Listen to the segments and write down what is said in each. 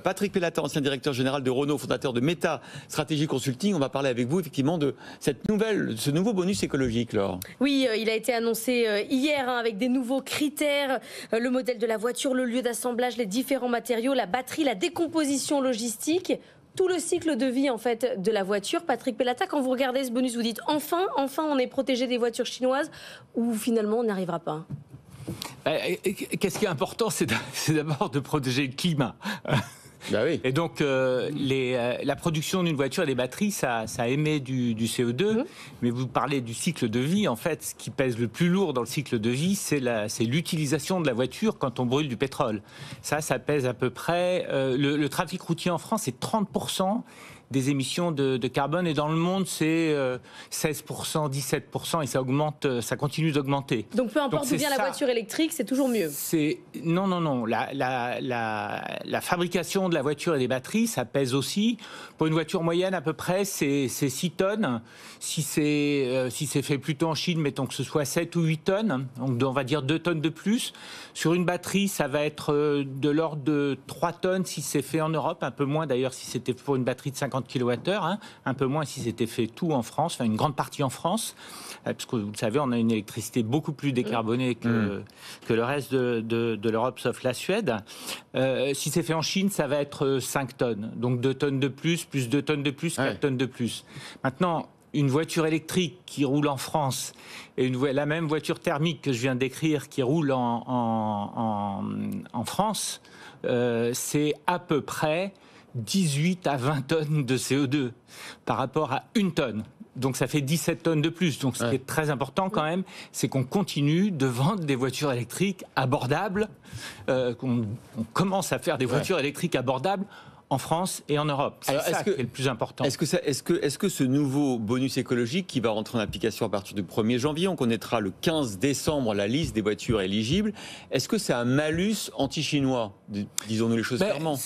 Patrick Pellata, ancien directeur général de Renault, fondateur de Meta Stratégie Consulting. On va parler avec vous effectivement de ce nouveau bonus écologique, Laure. Oui, il a été annoncé hier avec des nouveaux critères, le modèle de la voiture, le lieu d'assemblage, les différents matériaux, la batterie, la décomposition logistique, tout le cycle de vie en fait de la voiture. Patrick Pellata, quand vous regardez ce bonus, vous dites enfin on est protégé des voitures chinoises, ou finalement on n'y arrivera pas? Qu'est-ce qui est important, c'est d'abord de protéger le climat. Bah oui. Et donc, la production d'une voiture et des batteries, ça émet du CO2. Mais vous parlez du cycle de vie. En fait, ce qui pèse le plus lourd dans le cycle de vie, c'est l'utilisation de la voiture quand on brûle du pétrole. Ça pèse à peu près... le trafic routier en France, c'est 30% des émissions de carbone, et dans le monde c'est 16%, 17%, et ça augmente, ça continue d'augmenter. Donc peu importe d'où vient la voiture électrique, c'est toujours mieux. Non. La fabrication de la voiture et des batteries, ça pèse aussi. Pour une voiture moyenne, à peu près, c'est 6 tonnes. Si c'est fait plutôt en Chine, mettons que ce soit 7 ou 8 tonnes, donc on va dire 2 tonnes de plus. Sur une batterie, ça va être de l'ordre de 3 tonnes si c'est fait en Europe, un peu moins d'ailleurs si c'était pour une batterie de 50 kWh, un peu moins si c'était fait tout en France, enfin une grande partie en France, parce que vous le savez, on a une électricité beaucoup plus décarbonée que le reste de l'Europe, sauf la Suède. Si c'est fait en Chine, ça va être 5 tonnes, donc 2 tonnes de plus 2 tonnes de plus, 4 tonnes de plus. Maintenant, une voiture électrique qui roule en France et la même voiture thermique que je viens de décrire qui roule en France, c'est à peu près 18 à 20 tonnes de CO2 par rapport à 1 tonne. Donc ça fait 17 tonnes de plus. Donc ce qui est très important quand même, c'est qu'on continue de vendre des voitures électriques abordables, qu'on commence à faire des voitures électriques abordables en France et en Europe. C'est ça qui est le plus important. Est-ce que ce nouveau bonus écologique qui va rentrer en application à partir du 1er janvier, on connaîtra le 15 décembre la liste des voitures éligibles, est-ce que c'est un malus anti-chinois? Disons-nous les choses clairement.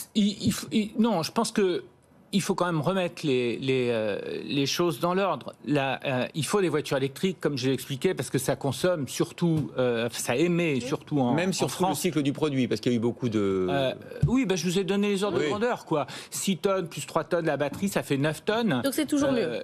Non, je pense que il faut quand même remettre les choses dans l'ordre. Il faut des voitures électriques, comme je l'ai expliqué, parce que ça consomme surtout, ça émet surtout en France. Même sur le cycle du produit, parce qu'il y a eu beaucoup de... Oui, je vous ai donné les ordres de grandeur, quoi. 6 tonnes plus 3 tonnes la batterie, ça fait 9 tonnes. Donc c'est toujours mieux.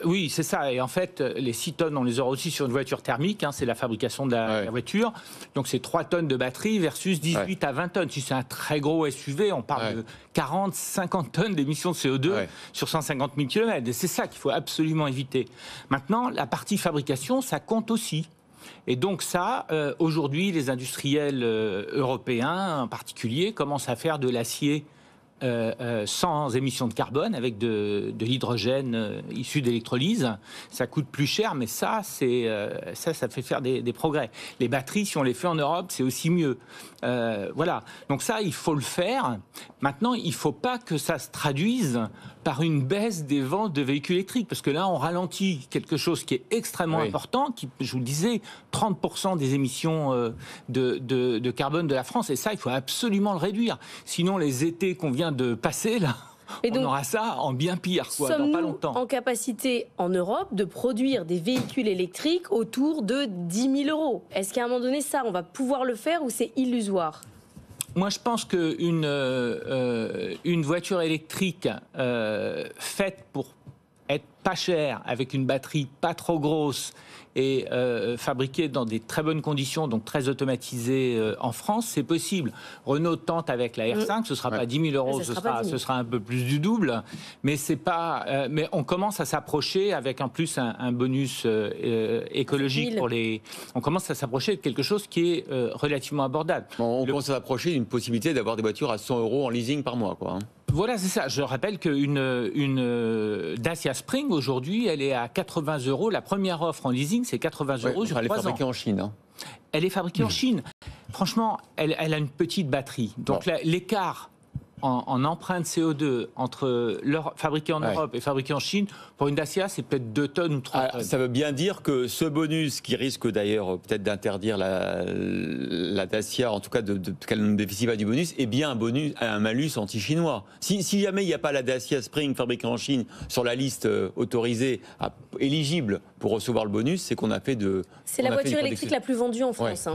Oui, c'est ça. Et en fait, les 6 tonnes, on les aura aussi sur une voiture thermique, c'est la fabrication de la voiture. Donc c'est 3 tonnes de batterie versus 18 à 20 tonnes. Si c'est un très gros SUV, on parle de 40, 50 tonnes d'émissions de CO2 sur 150 000 km. Et c'est ça qu'il faut absolument éviter. Maintenant, la partie fabrication, ça compte aussi. Et donc ça, aujourd'hui, les industriels européens en particulier commencent à faire de l'acier sans émissions de carbone, avec de l'hydrogène issu d'électrolyse. Ça coûte plus cher, mais ça fait faire des progrès. Les batteries, si on les fait en Europe, c'est aussi mieux. Voilà. Donc ça, il faut le faire. Maintenant, il ne faut pas que ça se traduise par une baisse des ventes de véhicules électriques, parce que là, on ralentit quelque chose qui est extrêmement important, qui, je vous le disais, 30% des émissions de carbone de la France, et ça, il faut absolument le réduire. Sinon, les étés qu'on vient de passer, là, on aura ça en bien pire, dans pas longtemps. En capacité, en Europe, de produire des véhicules électriques autour de 10 000 euros. Est-ce qu'à un moment donné, ça, on va pouvoir le faire, ou c'est illusoire ? Moi, je pense qu'une voiture électrique faite pour être pas chère, avec une batterie pas trop grosse et fabriquée dans des très bonnes conditions, donc très automatisée en France, c'est possible. Renault tente avec la R5, ce ne sera pas 10 000 euros, ce sera un peu plus du double, mais c'est pas. Mais on commence à s'approcher avec en plus un bonus écologique pour les. On commence à s'approcher de quelque chose qui est relativement abordable. On commence à s'approcher d'une possibilité d'avoir des voitures à 100 euros en leasing par mois, quoi. Voilà, c'est ça. Je rappelle qu'une Dacia Spring, aujourd'hui, elle est à 80 euros. La première offre en leasing, c'est 80 euros sur 3 ans. Elle est fabriquée en Chine. Elle est fabriquée en Chine. Franchement, elle a une petite batterie. Donc l'écart en empreinte CO2 entre fabriqué en Europe et fabriqué en Chine, pour une Dacia, c'est peut-être 2 tonnes ou 3 tonnes. Ça veut bien dire que ce bonus, qui risque d'ailleurs peut-être d'interdire la Dacia, en tout cas qu'elle ne bénéficie pas du bonus, est bien un malus anti-chinois. Si jamais il n'y a pas la Dacia Spring fabriquée en Chine sur la liste autorisée, éligible pour recevoir le bonus, c'est qu'on a fait de... C'est la voiture électrique la plus vendue en France.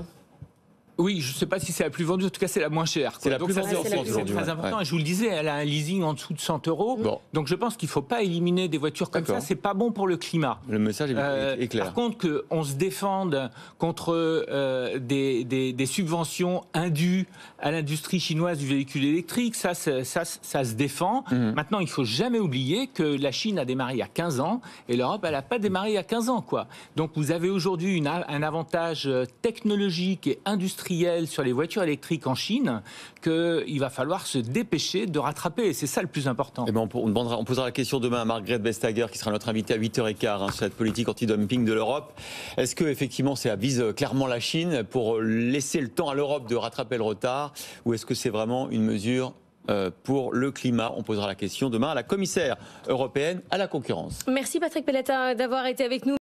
Oui, je ne sais pas si c'est la plus vendue, en tout cas c'est la moins chère. C'est la plus vendue en France aujourd'hui. C'est très important. Et je vous le disais, elle a un leasing en dessous de 100 euros. Bon. Donc je pense qu'il ne faut pas éliminer des voitures comme ça. C'est pas bon pour le climat. Le message est clair. Par contre, qu'on se défende contre des subventions indues à l'industrie chinoise du véhicule électrique, ça se défend. Maintenant, il ne faut jamais oublier que la Chine a démarré il y a 15 ans et l'Europe, elle n'a pas démarré il y a 15 ans, quoi. Donc vous avez aujourd'hui un avantage technologique et industriel sur les voitures électriques en Chine qu'il va falloir se dépêcher de rattraper. Et c'est ça le plus important. Eh ben on posera la question demain à Margrethe Vestager, qui sera notre invitée à 8h15 sur cette politique anti-dumping de l'Europe. Est-ce que effectivement ça vise clairement la Chine pour laisser le temps à l'Europe de rattraper le retard, ou est-ce que c'est vraiment une mesure pour le climat? On posera la question demain à la commissaire européenne à la concurrence. Merci Patrick Pelletta d'avoir été avec nous.